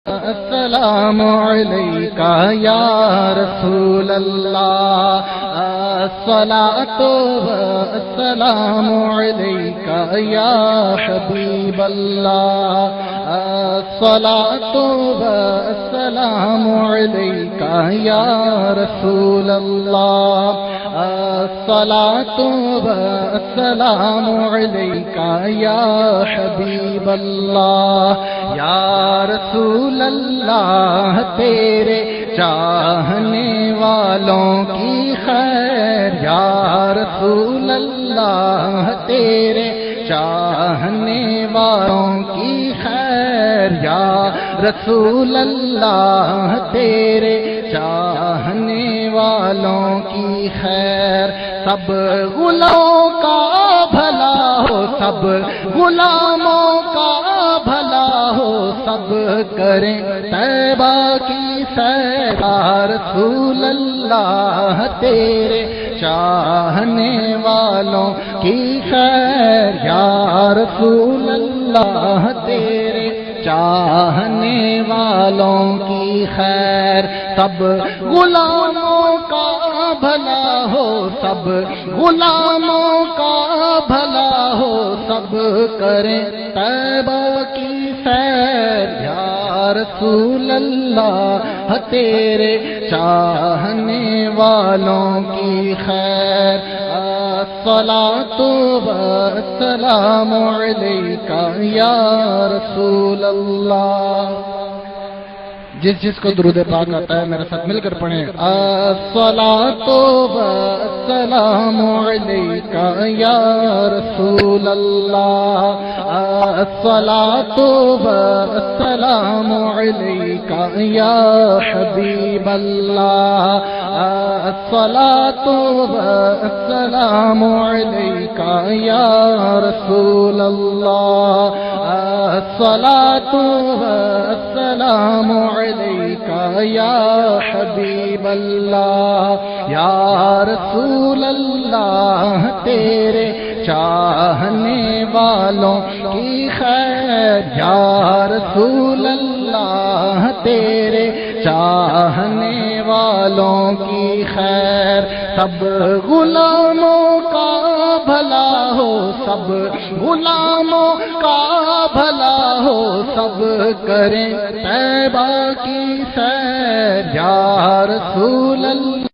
السلام علیکہ یا رسول اللہ الصلاۃ والسلام علیکہ یا حبیب اللہ الصلاۃ والسلام علیکہ یا رسول اللہ الصلاۃ والسلام علیکہ یا حبیب اللہ یا رسول اللہ تیرے چاہنے والوں کی خیر یا رسول اللہ تیرے چاہنے والوں کی خیر یا رسول اللہ تیرے چاہنے والوں کی خیر سب غلاموں کا بھلا ہو سب غلاموں کا بھلا ہو سب کریں طیبہ کی سیر یا رسول اللہ تیرے چاہنے والوں کی خیر یا رسول اللہ تیرے چاہنے والوں کی خیر سب غلاموں کا بھلا ہو سب غلاموں کا بھلا ہو سب کریں طیبہ کی سیر یا رسول اللہ تیرے چاہنے والوں کی خیر الصلاۃ والسلام علیکہ یا رسول اللہ جس کو درود پاک آتا ہے میرے ساتھ مل کر پڑھیں الصلاۃ والسلام علیکہ یا رسول اللہ الصلاۃ والسلام علیکہ یا حبیب اللہ الصلاۃ والسلام علیکہ یا رسول اللہ الصلاۃ والسلام علیکہ یا حبیب اللہ یا رسول اللہ تیرے چاہنے والوں کی خیر یا رسول اللہ تیرے چاہنے والوں کی خیر سب غلاموں کا بھلا ہو سب غلاموں کا بھلا ہو سب کریں طیبہ کی سیر یا رسول اللہ